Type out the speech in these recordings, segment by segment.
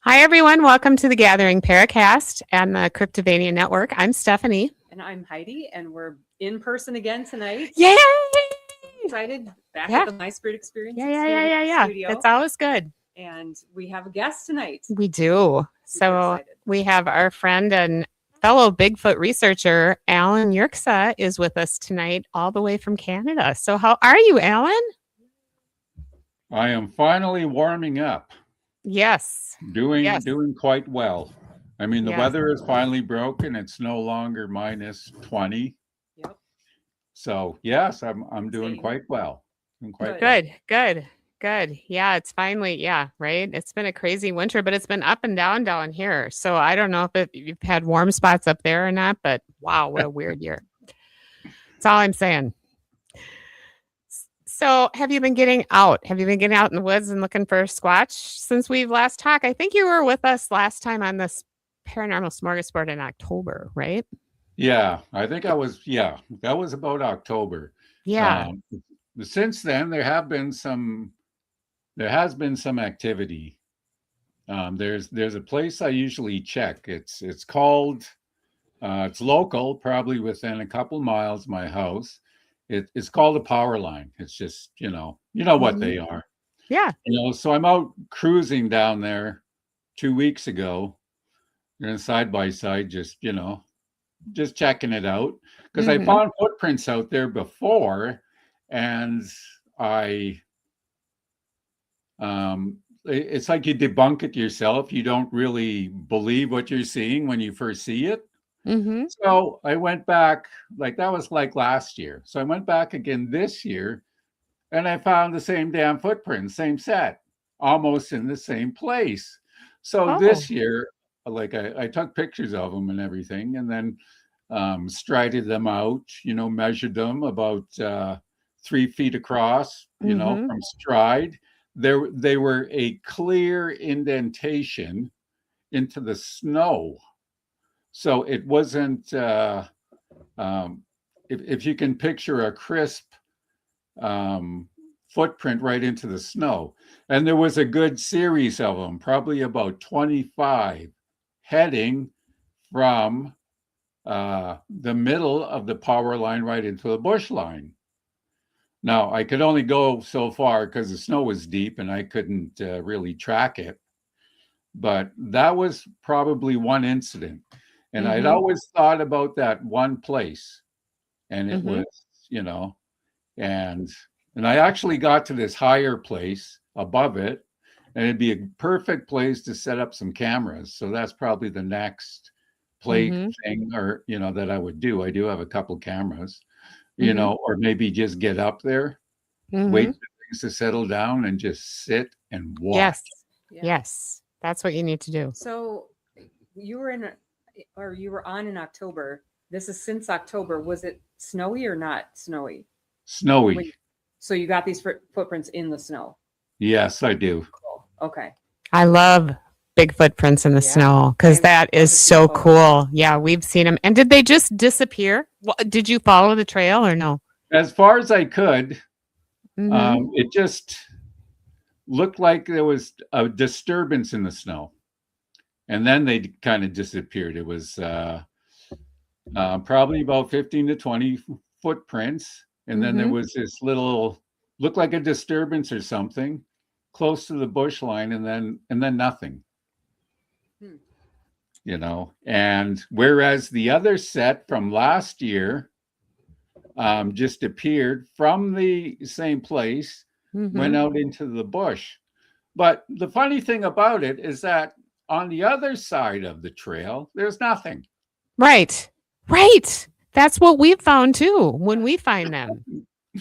Hi, everyone. Welcome to the Gathering Paracast and the Cryptovania Network. I'm Stephanie. And I'm Heidi, and we're in person again tonight. Yay! Excited back Yeah. at the My Spirit Experience Yeah. studio. That's always good. And we have a guest tonight. We do. So we have our friend and fellow Bigfoot researcher, Allan Yerxa, is with us tonight, all the way from Canada. So how are you, Allan? I am finally warming up. Yes. Doing quite well. I mean, the Yes. weather is finally broken. It's no longer minus 20. Yep. So yes, I'm doing quite well. Good. Yeah, it's finally, right? It's been a crazy winter, but it's been up and down here. So I don't know if you've had warm spots up there or not, but wow, what a weird year. That's all I'm saying. So have you been getting out? Have you been getting out in the woods and looking for Squatch since we've last talked? I think you were with us last time on this Paranormal Smorgasbord in October, right? Yeah, I think I was. Yeah, that was about October. Yeah. Since then, there has been some activity. There's a place I usually check. It's called. It's local, probably within a couple miles of my house. It's called a power line. It's just, what they are. Yeah. So I'm out cruising down there 2 weeks ago, side by side, just checking it out. Because I found footprints out there before, and it's like you debunk it yourself. You don't really believe what you're seeing when you first see it. So I went back, that was last year. So I went back again this year, and I found the same damn footprint, same set, almost in the same place. So this year, I took pictures of them and everything, and then strided them out, measured them about 3 feet across, from stride. They were a clear indentation into the snow. So it wasn't, if you can picture a crisp footprint right into the snow. And there was a good series of them, probably about 25, heading from the middle of the power line right into the bush line. Now, I could only go so far because the snow was deep and I couldn't really track it. But that was probably one incident. And I'd always thought about that one place, and it was, and I actually got to this higher place above it, and it'd be a perfect place to set up some cameras. So that's probably the next thing, or, that I would do. I do have a couple cameras, or maybe just get up there, wait for things to settle down and just sit and watch. Yes. That's what you need to do. So you were on in October. This is since October. Was it snowy or not snowy? Snowy. So you got these footprints in the snow? Yes, I do. Cool. Okay. I love big footprints in the snow because that is so cool. Yeah, we've seen them. And did they just disappear? Did you follow the trail or no? As far as I could, it just looked like there was a disturbance in the snow. And then they kind of disappeared. It was probably about 15 to 20 footprints. And then there was this little, looked like a disturbance or something close to the bush line, and then nothing. And whereas the other set from last year just appeared from the same place, went out into the bush. But the funny thing about it is that on the other side of the trail, there's nothing. Right. That's what we've found too when we find them.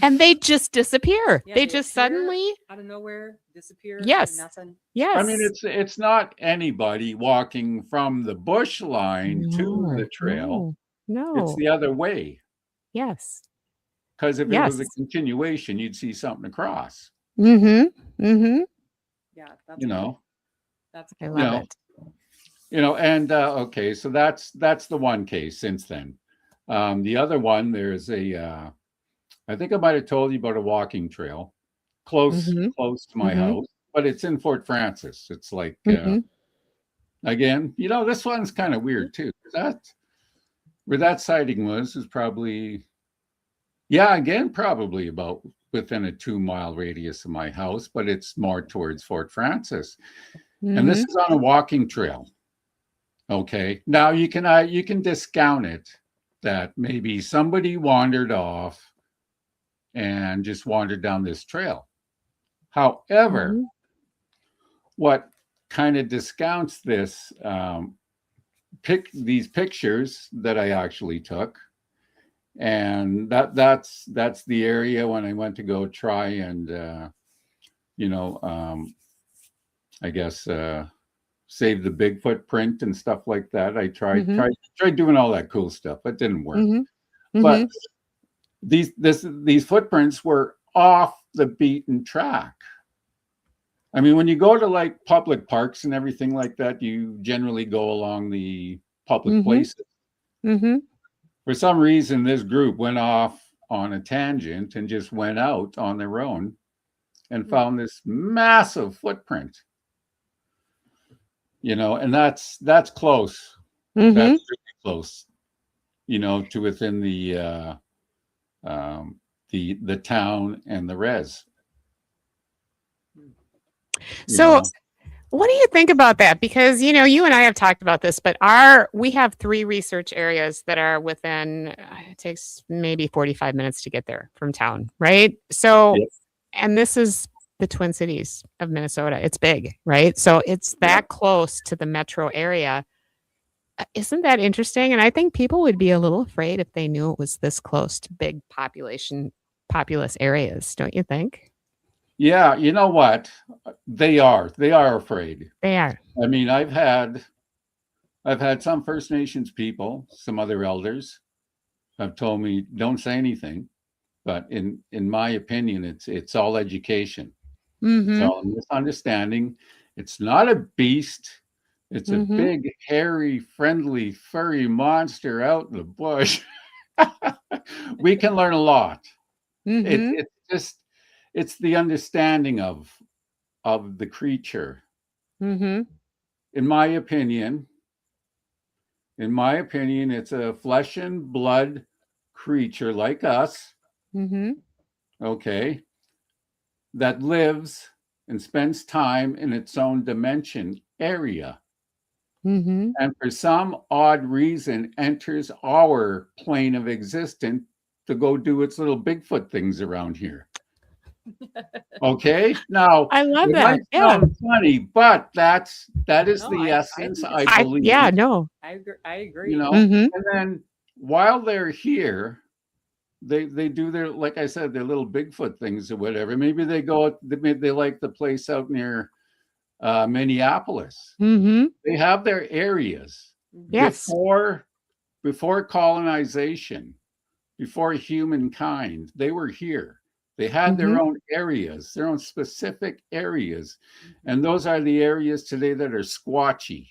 And they just disappear. Yeah, they just suddenly out of nowhere disappear. Yes. Nothing. Yes. I mean, it's not anybody walking from the bush line to the trail. No. It's the other way. Yes. Because if it was a continuation, you'd see something across. Yeah. That's That's I love it. And okay, so that's the one case since then. The other one, there's a I think I might have told you about a walking trail close to my house, but it's in Fort Francis. It's like again, this one's kind of weird too. Where that sighting was probably, yeah, again, probably about within a 2-mile radius of my house, but it's more towards Fort Francis. And this is on a walking trail. Okay. Now you can discount it that maybe somebody wandered off and just wandered down this trail. However, what kind of discounts this, these pictures that I actually took, and that's the area when I went to go try and I guess save the Bigfoot print and stuff like that. I tried doing all that cool stuff. It didn't work. But these footprints were off the beaten track. I mean, when you go to like public parks and everything like that, you generally go along the public places. For some reason, this group went off on a tangent and just went out on their own and found this massive footprint. And that's close. That's really close. To within the town and the res. So what do you think about that? Because, you and I have talked about this, but we have 3 research areas that are within, it takes maybe 45 minutes to get there from town, right? So, and this is the Twin Cities of Minnesota. It's big, right? So it's that close to the metro area. Isn't that interesting? And I think people would be a little afraid if they knew it was this close to big populous areas, don't you think? Yeah, you know what? They are afraid. They are. I mean, I've had some First Nations people, some other elders have told me don't say anything, but in my opinion, it's all education. It's all misunderstanding. It's not a beast. It's a big, hairy, friendly, furry monster out in the bush. We can learn a lot. It's the understanding of the creature. In my opinion, it's a flesh and blood creature like us. Okay, that lives and spends time in its own dimension area. And for some odd reason enters our plane of existence to go do its little Bigfoot things around here. Okay, now I love it that. might sound funny, but that is the essence, I believe. I agree. And then while they're here, they do their, like I said, their little Bigfoot things or whatever. Maybe they like the place out near Minneapolis. They have their areas. Yes. Before colonization, before humankind, they were here. They had their own areas, their own specific areas. And those are the areas today that are squatchy.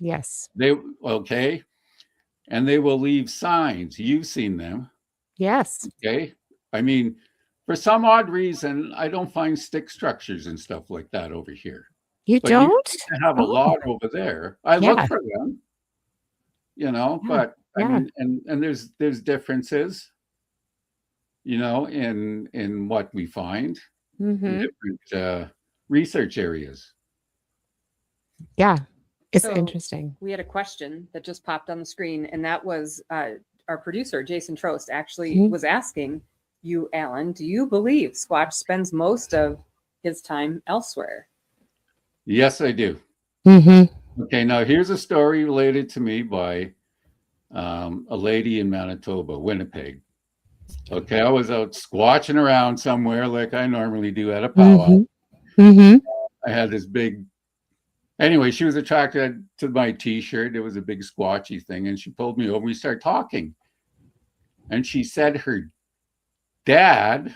Yes. And they will leave signs. You've seen them. Yes. Okay. I mean, for some odd reason, I don't find stick structures and stuff like that over here. You don't? You have a lot over there. I look for them, but I mean, and there's differences, in what we find in different research areas. Yeah. It's interesting. We had a question that just popped on the screen, and that was our producer, Jason Trost, actually was asking you, Allan, do you believe Squatch spends most of his time elsewhere? Yes, I do. Okay, now here's a story related to me by a lady in Manitoba, Winnipeg. Okay, I was out squatching around somewhere like I normally do at a powwow. I had this big, anyway, she was attracted to my t-shirt. It was a big squatchy thing, and she pulled me over. We started talking, and she said her dad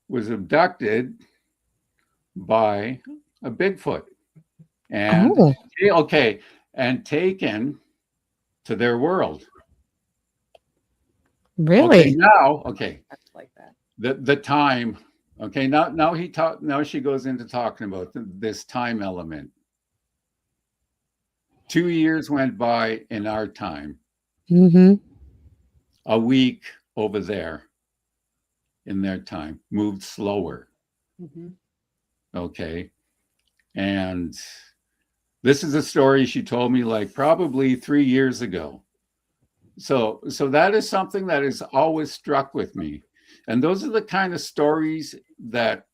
was abducted by a Bigfoot and and taken to their world. Really? Okay, now, Like that. the time Okay, now she goes into talking about this time element. 2 years went by in our time, Mm-hmm. a week over there in their time, moved slower. Mhm. Okay. And this is a story she told me like probably 3 years ago. So that is something that has always struck with me. And those are the kind of stories that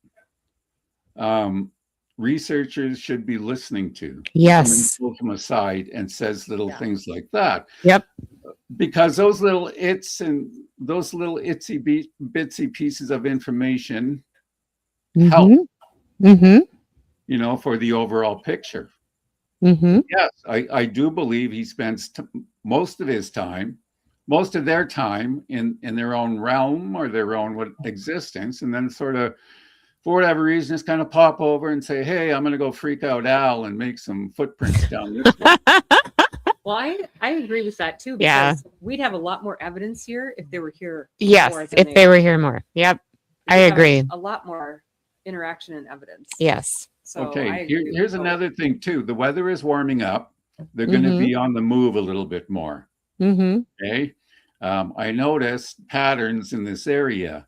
researchers should be listening to. Somebody Yes. pulls them aside and says little Yeah. things like that. Yep. Because those little those little bitsy pieces of information help, Mm-hmm. Mm-hmm. for the overall picture. Mm-hmm. Yes, I do believe he spends most of their time in their own realm or their own existence, and then sort of, for whatever reason, just kind of pop over and say, hey, I'm going to go freak out Al and make some footprints down this way. Well, I agree with that too, Yeah. because we'd have a lot more evidence here if they were here. Yes, more than if they were here more. Yep. I We'd have agree. A lot more interaction and evidence. Yes. So I Okay, agree with here's both. another thing too. The weather is warming up. They're going to be on the move a little bit more. Mm-hmm. Okay. I noticed patterns in this area.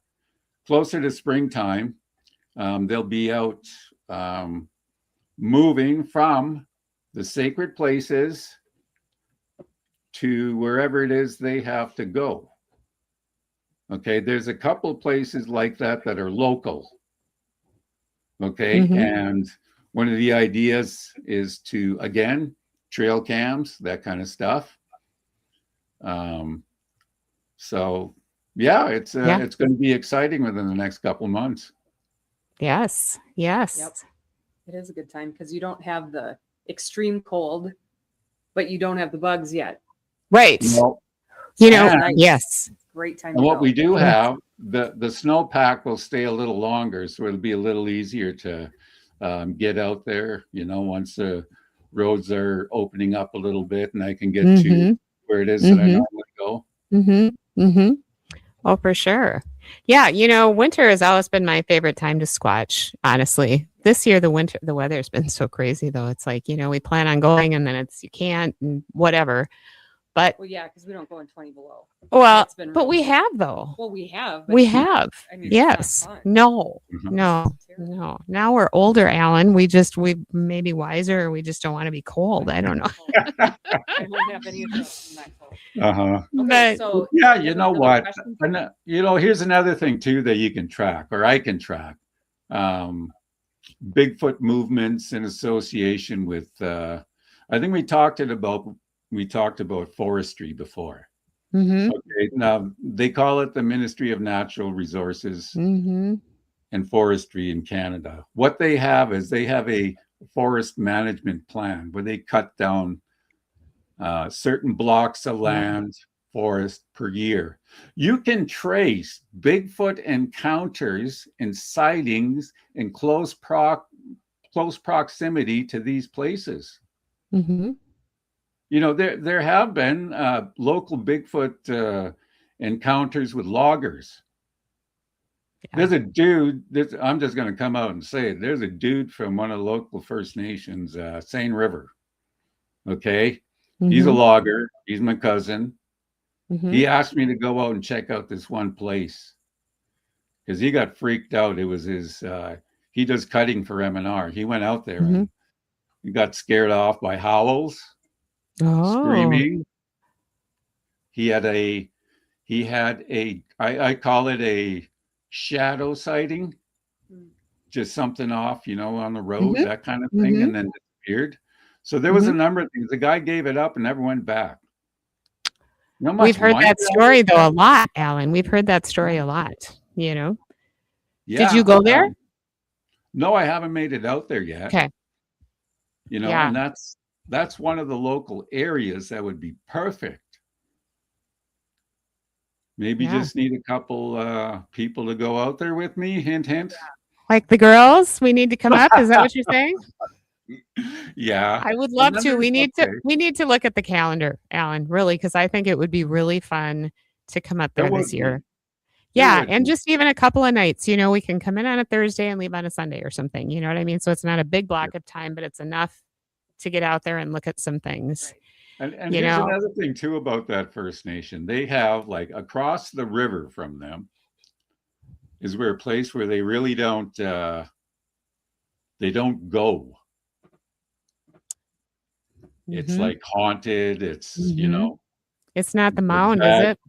Closer to springtime, they'll be out moving from the sacred places to wherever it is they have to go. Okay, there's a couple places like that are local. Okay, and one of the ideas is to, again, trail cams, that kind of stuff. So yeah, it's going to be exciting within the next couple months. Yes. Yes. Yep. It is a good time because you don't have the extreme cold, but you don't have the bugs yet. Right. Well, Nice. Yes. Great time. and to what go. we do have, the snowpack will stay a little longer, so it'll be a little easier to get out there, once the roads are opening up a little bit and I can get to where it is that I normally go. Oh, for sure. Yeah, winter has always been my favorite time to squatch, honestly. This year, the weather's been so crazy, though. It's like, we plan on going and then you can't and whatever. But well, yeah, because we don't go in 20 below. Well, but we have, though. Well, we have. We have. I mean, yes. No. Now we're older, Alan. We may be wiser, or we just don't want to be cold. I don't know. I won't have any of those. But so yeah, you know what? And, here's another thing too that you can track, or I can track. Bigfoot movements in association with. I think we talked about forestry before. Okay, now they call it the Ministry of Natural Resources and Forestry in Canada. What they have is a forest management plan where they cut down certain blocks of land, forest per year. You can trace Bigfoot encounters and sightings in close proximity to these places. There have been local Bigfoot encounters with loggers. Yeah. There's a dude, I'm just going to come out and say it. There's a dude from one of the local First Nations, Seine River. Okay. He's a logger. He's my cousin. He asked me to go out and check out this one place because he got freaked out. It was he does cutting for M&R. He went out there and he got scared off by howls. Screaming. He had I call it a shadow sighting, just something off, on the road, that kind of thing, and then disappeared. So there was a number of things. The guy gave it up and never went back. We've heard that story though a lot, Alan. We've heard that story a lot. Yeah, did you go there? No, I haven't made it out there yet. Okay. And that's one of the local areas that would be perfect. Maybe just need a couple people to go out there with me. Hint, hint. Like the girls, we need to come up. Is that what you're saying? Yeah, I would love to. We need to look at the calendar, Alan. Really, because I think it would be really fun to come up there this year. Yeah, would and be. just even a couple of nights, we can come in on a Thursday and leave on a Sunday or something, you know what I mean? So it's not a big block of time, but it's enough to get out there and look at some things, And you here's know? another thing too about that First Nation. They have like across the river from them is where a place where they really they don't go. It's Mhm, like haunted. It's, mhm. It's not the the mound, is bad. it?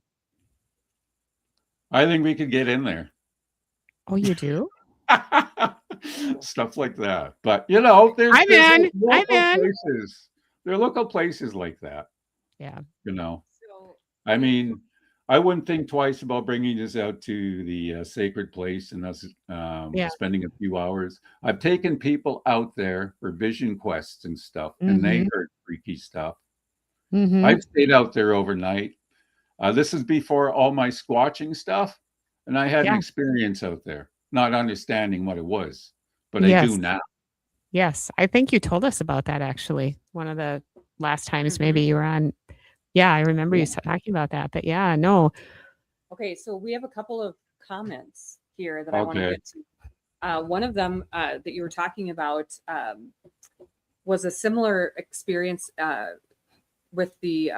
I think we could get in there. Oh, you do? Stuff like that. But I'm there's in, I'm local in. places. There are local places like that. Yeah. You know, So I if mean, I wouldn't think twice about bringing this out to the sacred place and us Yeah. spending a few hours. I've taken people out there for vision quests and stuff, and they Mhm, heard freaky stuff. mhm. I've stayed out there overnight. This is before all my squatching stuff, and I had an Yeah. experience out there, not understanding what it was, but I do Yes. now. Yes. I think you told us about that actually. One of the last times maybe Mhm. you were on. Yeah, I remember you Yeah. talking about that. But yeah, no. Okay, so we have a couple of comments here that I want to Okay. get to. One of them that you were talking about was a similar experience with the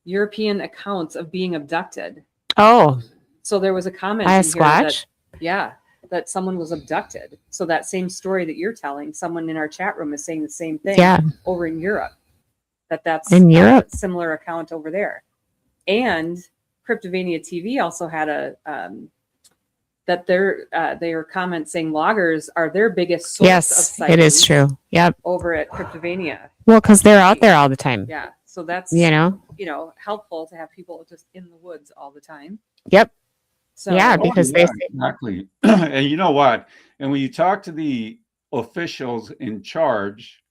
European accounts of being abducted. Oh, So there was a comment by a in here that, squatch? yeah, that someone was abducted. So that same story that you're telling, someone in our chat room is saying the same thing Yeah. over in Europe. That's In Europe. a similar account over there. And Cryptovania TV also had a that their comment saying loggers are their biggest source of Yes, sightings. it is true. Yep. Over at Cryptovania. Well, because they're out there all the time. Yeah, so that's You know? helpful to have people just in the woods all the time. Yep. So Yeah, Oh, because they yeah, say, exactly. And you know what? And when you talk to the officials in charge,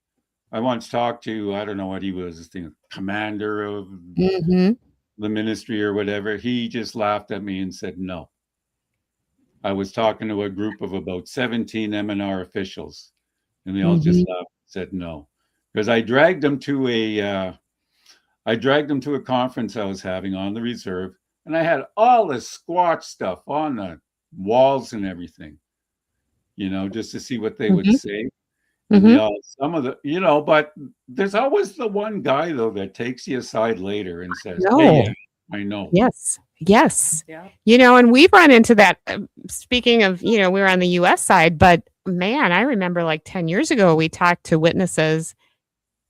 I once talked to, I don't know what he was, the commander of hmm the ministry or whatever. He just laughed at me and said, no. I was talking to a group of about 17 MNR officials, and they all just hmm laughed and said no. Because I dragged them to a conference I was having on the reserve, and I had all this Squatch stuff on the walls and everything, just to see what they would hmm say. And hmm some of the, but there's always the one guy though that takes you aside later and says, "Hey, No. yeah, I know." Yes. Yes. yeah, And we've run into that. Speaking of, we were on the US side, but man, I remember like 10 years ago, we talked to witnesses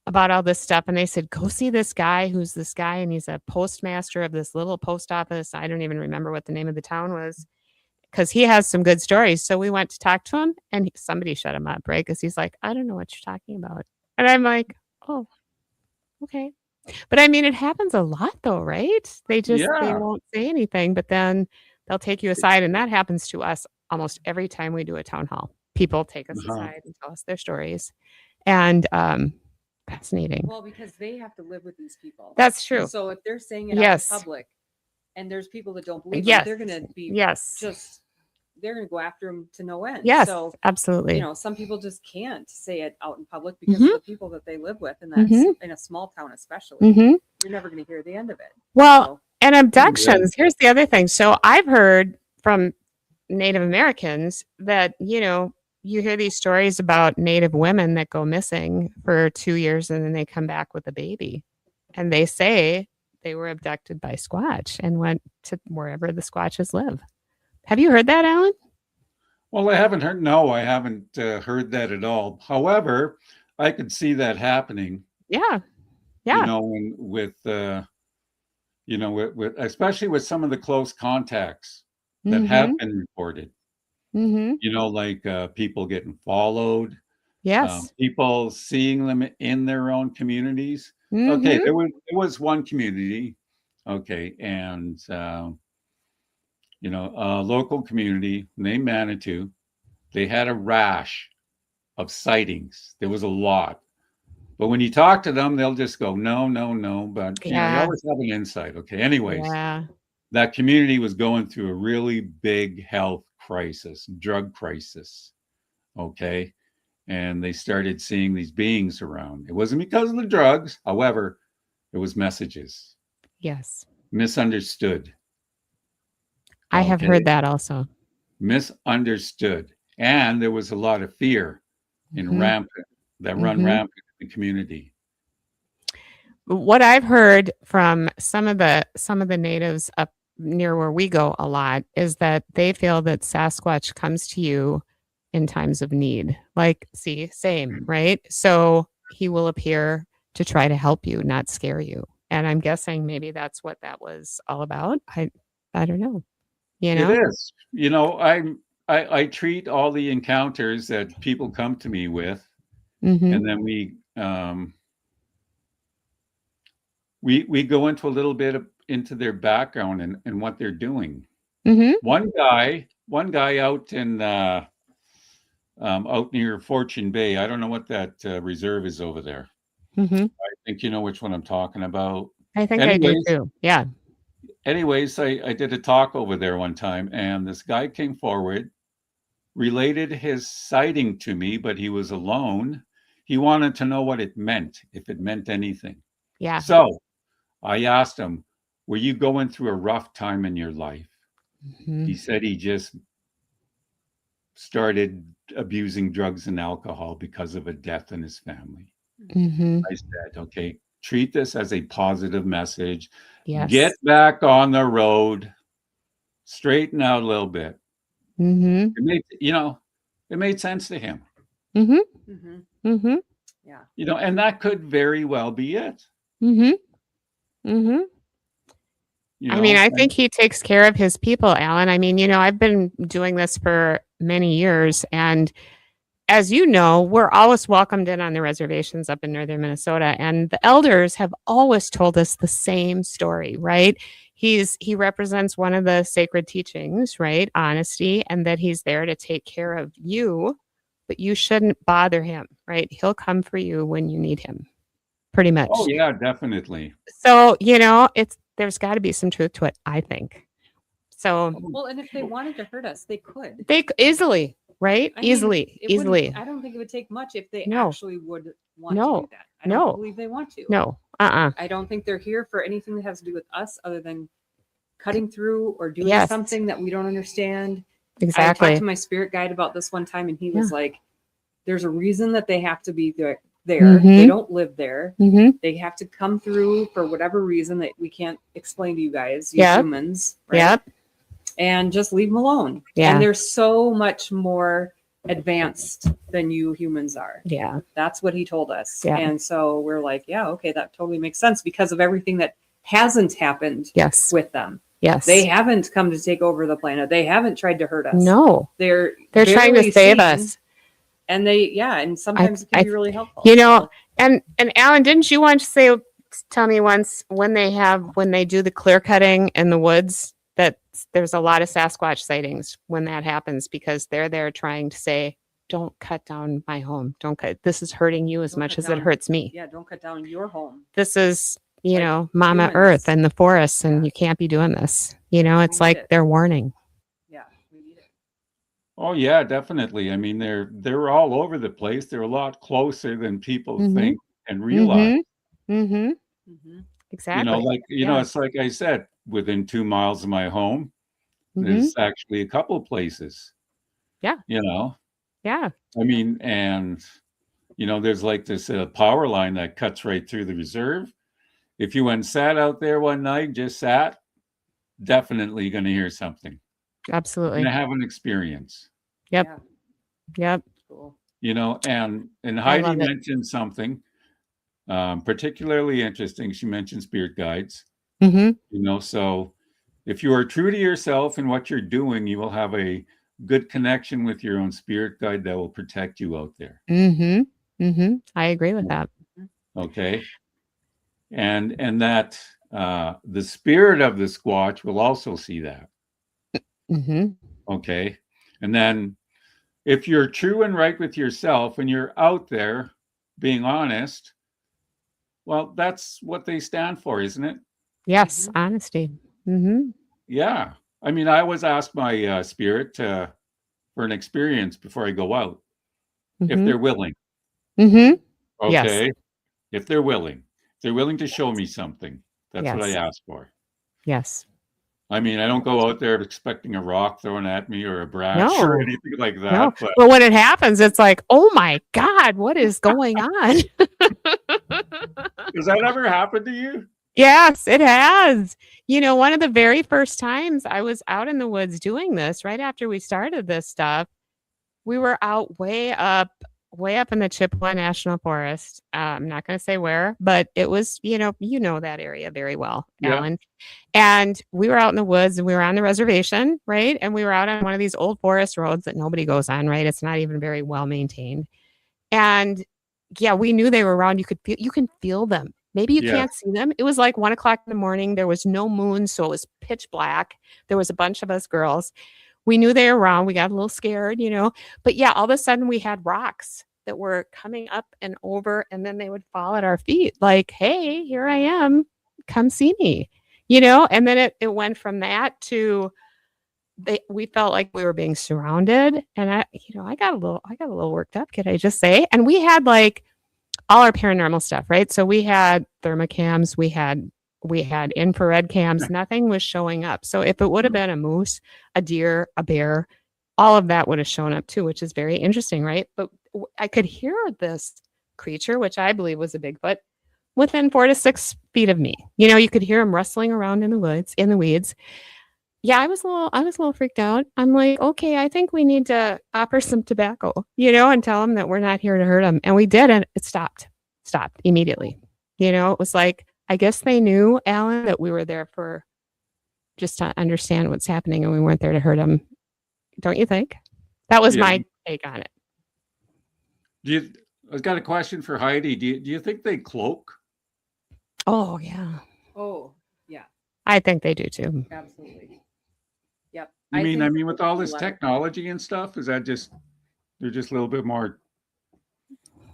about all this stuff, and they said, go see this guy. Who's this guy? And he's a postmaster of this little post office. I don't even remember what the name of the town was because he has some good stories. So we went to talk to him, and somebody shut him up, right? Because he's like, I don't know what you're talking about. And I'm like, oh, okay. But I mean, it happens a lot though, right? They Yeah. won't say anything, but then they'll take you aside. And that happens to us almost every time we do a town hall. People take us Uh-huh. aside and tell us their stories. And fascinating. well, because they have to live with these people. That's true. So if they're saying it out Yes. in public, and there's people that don't believe Yes. them, they're going to be Yes. they're going to go after them to no end. Yes. So Absolutely. some people just can't say it out in public because Mhm. of the people that they live with, and that's Mhm. in a small town especially. hmm You're never going to hear the end of it. Well, So, and abductions. Here's the other thing. So I've heard from Native Americans that, you hear these stories about Native women that go missing for 2 years and then they come back with a baby. And they say they were abducted by Squatch and went to wherever the Squatches live. Have you heard that, Alan? Well, I haven't heard that at all. However, I could see that happening, Yeah. Yeah. with especially with some of the close contacts that hmm have been reported. hmm Like people getting followed, Yes. people seeing them in their own communities. hmm Okay, there was one community, okay, and a local community named Manitou. They had a rash of sightings. There was a lot. But when you talk to them, they'll just go, no, no, no. But, you Yeah. always have an insight. Okay. Anyways, Yeah. that community was going through a really big health crisis, drug crisis. Okay. And they started seeing these beings around. It wasn't because of the drugs. However, it was messages, Yes. misunderstood. I have Okay. heard that also. Misunderstood. And there was a lot of fear in Mhm. run Mhm. rampant in the community. What I've heard from some of the natives up near where we go a lot is that they feel that Sasquatch comes to you in times of need. Like, see, same, right? So he will appear to try to help you, not scare you. And I'm guessing maybe that's what that was all about. I don't know. You It know? is. I treat all the encounters that people come to me with, Mm-hmm. and then we go into a little bit into their background and what they're doing. Mm-hmm. One guy out near Fortune Bay. I don't know what that reserve is over there. Mm-hmm. I think you know which one I'm talking about. I think I do Anyways, too. Yeah. I did a talk over there one time, and this guy came forward, related his sighting to me, but he was alone. He wanted to know what it meant, if it meant anything. Yeah. So I asked him, were you going through a rough time in your life? Mm-hmm. He said he just started abusing drugs and alcohol because of a death in his family. Mm-hmm. I said, okay, treat this as a positive message. Yes. Get back on the road, straighten out a little bit. Mm-hmm. It made sense to him. Mm-hmm. Mhm. Mm-hmm. Yeah. And that could very well be it. Mm-hmm. Mm-hmm. I mean, I think he takes care of his people, Alan. I mean, I've been doing this for many years. And as you know, we're always welcomed in on the reservations up in northern Minnesota. And the elders have always told us the same story, right? He represents one of the sacred teachings, right? Honesty, and that he's there to take care of you, but you shouldn't bother him, right? He'll come for you when you need him. Pretty much. Oh yeah, definitely. So, there's got to be some truth to it, I think. So, Well, and if they wanted to hurt us, they could. they easily, right? I mean, Easily. I don't think it would take much if they No. actually would want No. to do that. I don't No. believe they want to. No. I don't think they're here for anything that has to do with us other than cutting through or doing Yes. something that we don't understand. I Exactly. talked to my spirit guide about this one time, and he was Yeah. like, there's a reason that they have to be there. Mhm. They don't live there. Mm-hmm. They have to come through for whatever reason that we can't explain to you guys, you Yep. humans, right? Yep. And just leave them alone. Yeah. And they're so much more advanced than you humans are. Yeah. That's what he told us. Yeah. And so we're like, yeah, okay, that totally makes sense because of everything that hasn't happened Yes. with them. Yes. They haven't come to take over the planet. They haven't tried to hurt us. No. They're trying to barely save seen, us. And and sometimes it can be really helpful. And Alan, didn't you once tell me once when they do the clear cutting in the woods that there's a lot of Sasquatch sightings when that happens because they're there trying to say, don't cut down my home. Don't cut. This is hurting you as Don't much cut as it down- hurts me. Yeah, don't cut down your home. This is, Like Mama humans. Earth and the forests, and Yeah. you can't be doing this. It's We like need it. they're warning. Yeah, we need it. Oh yeah, definitely. I mean, they're all over the place. They're a lot closer than people Mhm. think and realize. Mm-hmm. Mhm. Exactly. It's like I said, within 2 miles of my home, Mhm. there's actually a couple places. Yeah. Yeah. I mean, and there's like this power line that cuts right through the reserve. If you went and sat out there one night, just sat, definitely going to hear something. Absolutely. Going to have an experience. Yep. Yeah, Yep. cool. And I Heidi love it. mentioned something particularly interesting. She mentioned spirit guides. Mm-hmm. So if you are true to yourself and what you're doing, you will have a good connection with your own spirit guide that will protect you out there. Mm-hmm. Mm-hmm. I agree with that. Okay. And that the spirit of the Squatch will also see that. Mm-hmm. Okay. And then if you're true and right with yourself and you're out there being honest, well, that's what they stand for, isn't it? Yes. Mhm. Honesty. Mm-hmm. Yeah. I mean, I always ask my spirit for an experience before I go out, if they're willing. Mm-hmm. Okay. Yes. If they're willing to show me something. That's what I Yes. ask for. Yes. I mean, I don't go out there expecting a rock thrown at me or a branch No. or anything like No, that. But but when it happens, it's like, oh my God, what is going on? has that ever happened to you? Yes, it has. One of the very first times I was out in the woods doing this, right after we started this stuff, we were out way up in the Chippewa National Forest. I'm not going to say where, but it was, that area very well, Yeah. Alan. And we were out in the woods and we were on the reservation, right? And we were out on one of these old forest roads that nobody goes on, right? It's not even very well maintained. And yeah, we knew they were around. You can feel them. Maybe you Yes. can't see them. It was like 1:00 in the morning. There was no moon, so it was pitch black. There was a bunch of us girls. We knew they were around. We got a little scared, But yeah, all of a sudden we had rocks that were coming up and over, and then they would fall at our feet. Like, hey, here I am. Come see me. And then it went from that to we felt like we were being surrounded, and I got a little worked up, could I just say? And we had like all our paranormal stuff, right? So we had thermocams, we had infrared cams, nothing was showing up. So if it would have been a moose, a deer, a bear, all of that would have shown up too, which is very interesting, right? But I could hear this creature, which I believe was a Bigfoot, within 4 to 6 feet of me. You could hear him rustling around in the weeds. Yeah, I was a little freaked out. I'm like, okay, I think we need to offer some tobacco, and tell them that we're not here to hurt them. And we did, and it stopped immediately. It was like, I guess they knew, Alan, that we were there for just to understand what's happening, and we weren't there to hurt them. Don't you think? That was my take on it. I've got a question for Heidi. Do you think they cloak? Oh, yeah. Oh, yeah. I think they do too. Absolutely. Yep. I mean, with all this technology and stuff, is that they're just a little bit more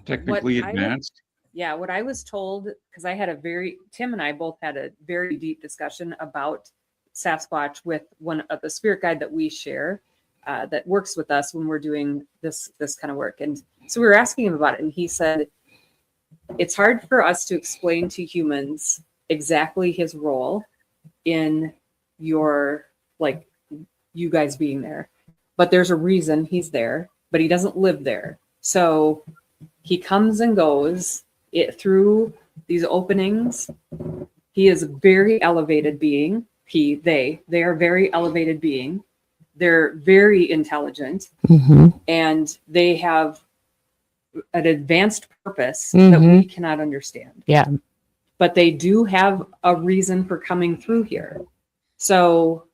technically advanced? What I was told, because Tim and I both had a very deep discussion about Sasquatch with one of the spirit guide that we share that works with us when we're doing this kind of work. And so we were asking him about it, and he said, it's hard for us to explain to humans exactly his role in your, like, you guys being there, but there's a reason he's there, but he doesn't live there. So he comes and goes through these openings. He is a very elevated being. They are very elevated being. They're very intelligent, and they have an advanced purpose that we cannot understand. Yeah. But they do have a reason for coming through here. So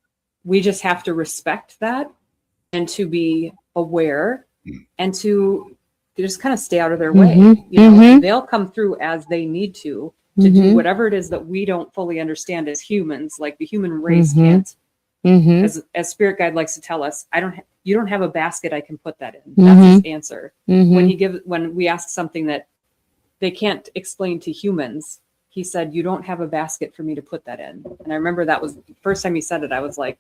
we just have to respect that and to be aware and to just kind of stay out of their way. They'll come through as they need to do whatever it is that we don't fully understand as humans, like the human race can't. As Spirit Guide likes to tell us, you don't have a basket I can put that in. That's his answer. When we ask something that they can't explain to humans, he said, you don't have a basket for me to put that in. And I remember that was the first time he said it, I was like,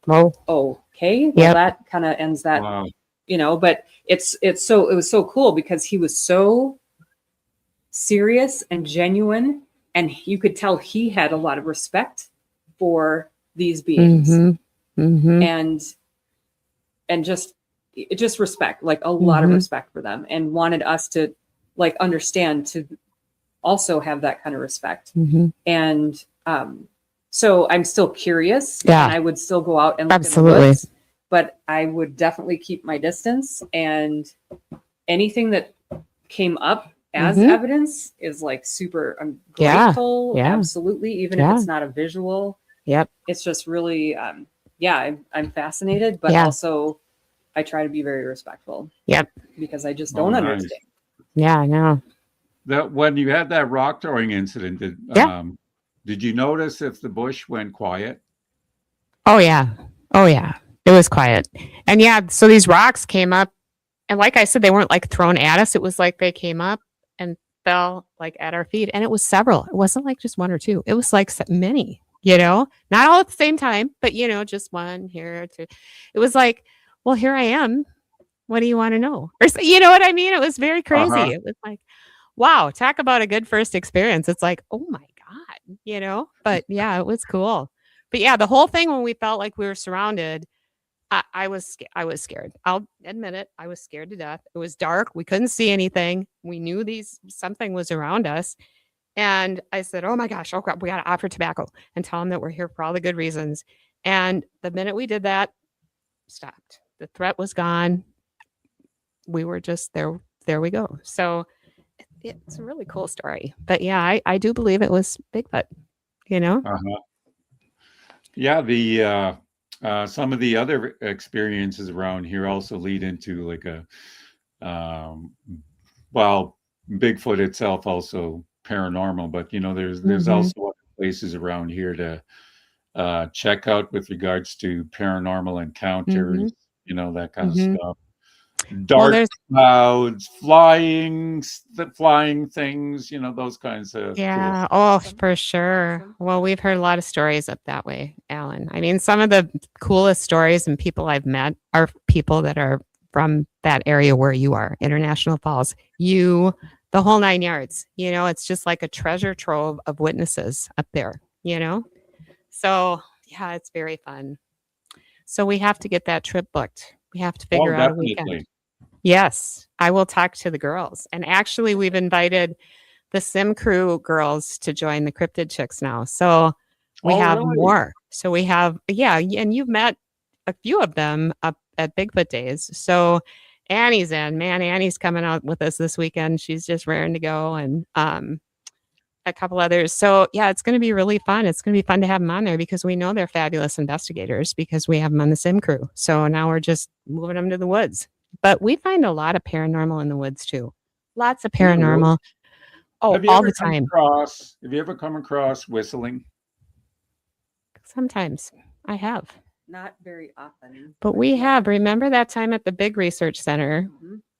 oh, okay. Well, that kind of ends that, but it was so cool because he was so serious and genuine, and you could tell he had a lot of respect for these beings and just respect, like a lot of respect for them, and wanted us to like understand to also have that kind of respect. And so I'm still curious, and I would still go out and look in the woods, but I would definitely keep my distance, and anything that came up as evidence is like super, I'm grateful. Absolutely. Even if it's not a visual, it's just really, I'm fascinated, but also I try to be very respectful. Because I just don't understand. Yeah, I know. That when you had that rock throwing incident, did you notice if the bush went quiet? Oh yeah. It was quiet. And so these rocks came up, and like I said, they weren't like thrown at us. It was like they came up and fell like at our feet, and it was several. It wasn't like just one or two. It was like many, not all at the same time, but just one here or two. It was like, well, here I am. What do you want to know? Or you know what I mean? It was very crazy. It was like, wow, talk about a good first experience. It's like, oh my God, but yeah, it was cool. But yeah, the whole thing when we felt like we were surrounded, I was scared. I'll admit it. I was scared to death. It was dark. We couldn't see anything. We knew something was around us. And I said, "Oh my gosh, oh crap, we got to offer tobacco and tell them that we're here for all the good reasons." And the minute we did that, stopped. The threat was gone. We were just there. There we go. So it's a really cool story. But yeah, I do believe it was Bigfoot. You know? Uh-huh. Yeah, the some of the other experiences around here also lead into like well, Bigfoot itself also paranormal, but there's also other places around here to check out with regards to paranormal encounters, that kind of stuff. Dark clouds, the flying things, those kinds of Yeah. cool. Oh, for sure. Well, we've heard a lot of stories up that way, Alan. I mean, some of the coolest stories and people I've met are people that are from that area where you are, International Falls. The whole 9 yards. It's just like a treasure trove of witnesses up there, So, yeah, it's very fun. So we have to get that trip booked. We have to figure out a weekend. Yes, I will talk to the girls. And actually, we've invited the Sim Crew girls to join the Cryptid Chicks now. So we have more. So we have, and you've met a few of them up at Bigfoot Days. So Annie's in. Man, Annie's coming out with us this weekend. She's just raring to go. And a couple others. So yeah, it's going to be really fun. It's going to be fun to have them on there because we know they're fabulous investigators because we have them on the Sim Crew. So now we're just moving them to the woods. But we find a lot of paranormal in the woods too. Lots of paranormal. Oh, all the time. Have you ever come across whistling? Sometimes I have. Not very often. But we have. Remember that time at the big research center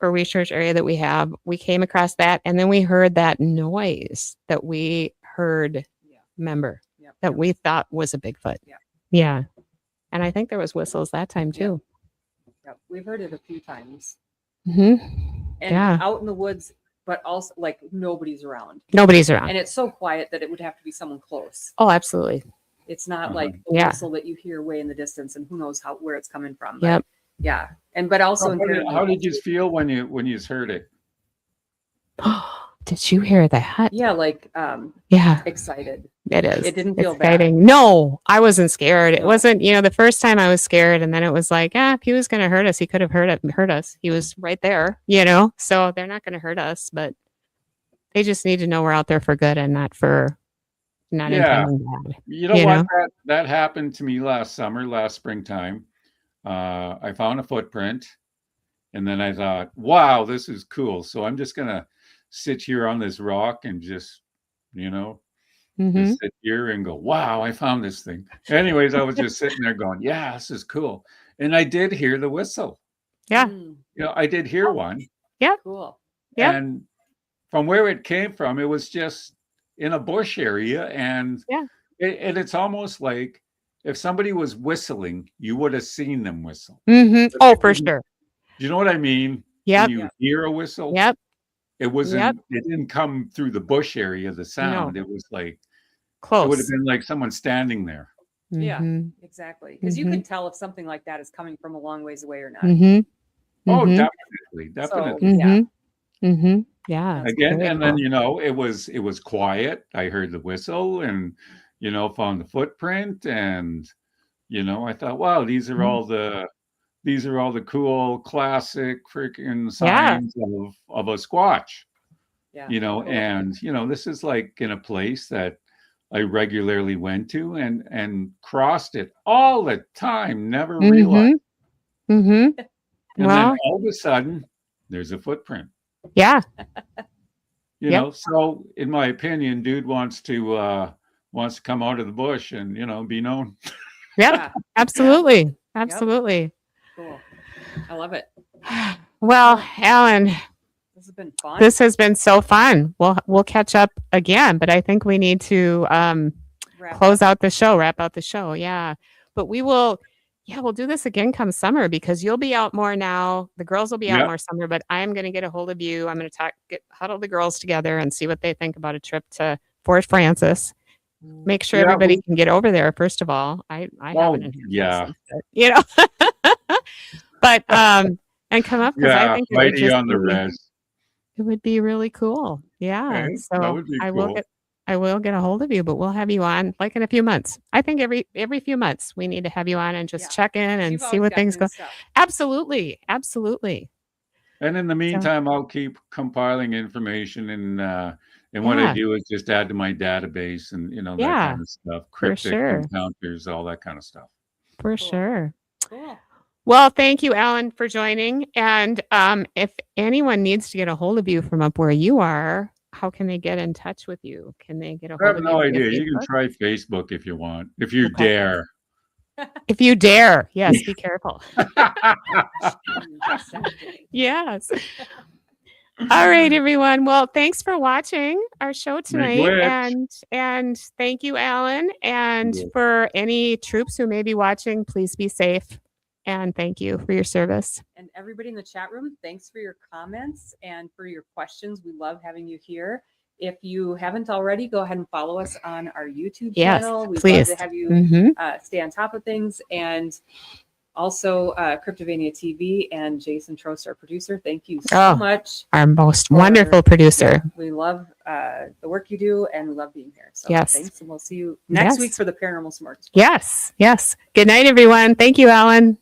or research area that we have? We came across that and then we heard that noise that we heard, that we thought was a Bigfoot. Yeah. And I think there was whistles that time too. Yep. We've heard it a few times. And out in the woods, but also like nobody's around. Nobody's around. And it's so quiet that it would have to be someone close. Oh, absolutely. It's not like a whistle that you hear way in the distance and who knows where it's coming from. But, yep. Yeah. But also how did you feel when you heard it? Did you hear that? Yeah, excited. It is. It didn't feel exciting. bad. No, I wasn't scared. It wasn't, the first time I was scared and then it was like, if he was going to hurt us, he could have hurt us. He was right there, so they're not going to hurt us, but they just need to know we're out there for good and not intending bad. You know what? That happened to me last springtime. I found a footprint and then I thought, wow, this is cool. So I'm just going to sit here on this rock and just sit here and go, wow, I found this thing. Anyways, I was just sitting there going, yeah, this is cool. And I did hear the whistle. Yeah. I did hear one. Yeah. Cool. Yeah. And from where it came from, it was just in a bush area. And it's almost like if somebody was whistling, you would have seen them whistle. Oh, for sure. Do you know what I mean? Yeah. When you hear a whistle? Yep. It wasn't. It didn't come through the bush area. The sound. No. It was like close. It would have been like someone standing there. Yeah, exactly. Because you can tell if something like that is coming from a long ways away or not. Oh, definitely. So, yeah. Again, and then it was quiet. I heard the whistle, and found the footprint, and I thought, wow, these are all the cool classic freaking signs of a Squatch. And this is like in a place that I regularly went to and crossed it all the time, never realized. And then all of a sudden there's a footprint. Yeah. So in my opinion, dude wants to come out of the bush and be known. Yeah, absolutely. Absolutely. Yep. Cool. I love it. Well, Alan, this has been fun. This has been so fun. We'll catch up again, but I think we need to wrap out the show. Yeah. But we'll do this again come summer because you'll be out more now. The girls will be out more summer, but I'm going to get a hold of you. I'm going to huddle the girls together and see what they think about a trip to Fort Francis. make sure Yeah, everybody can get over there. First of all, I Well, have an enhanced yeah. license, but, you know, but and come up because I Yeah, think it would mighty just on the be res. it would be really cool. Yeah. Okay, that So would be I cool. will get a hold of you, but we'll have you on like in a few months. I think every few months we need to have you on and just Yeah. check in and You've see always what got things new go. stuff. Absolutely. Absolutely. And in the So, meantime, I'll keep compiling information, and what I yeah. do is just add to my database and that Yeah. kind of stuff, For cryptic sure. encounters, all that kind of stuff. For Cool. sure. Cool. Well, thank you, Allan, for joining. And if anyone needs to get a hold of you from up where you are, how can they get in touch with you? Can they get a I have hold of you no via idea. You can Facebook? try Facebook if you want, if you Okay. dare. If you dare. Yes, be careful. Interesting. Yes. All right, everyone. Well, thanks for watching our show tonight. which. And thank you, Allan. And Yeah. for any troops who may be watching, please be safe. And thank you for your service. And everybody in the chat room, thanks for your comments and for your questions. We love having you here. If you haven't already, go ahead and follow us on our YouTube Yes, channel. We'd please. love to have you Mhm. stay on top of things. And also Cryptovania TV and Jason Trost, our producer. Thank you so much. Our most wonderful producer. Yeah, we love the work you do and we love being here. So Yes. thanks. And we'll see you next Yes. week for the Paranormal Smorgasbord. Yes. Yes. Good night, everyone. Thank you, Allan.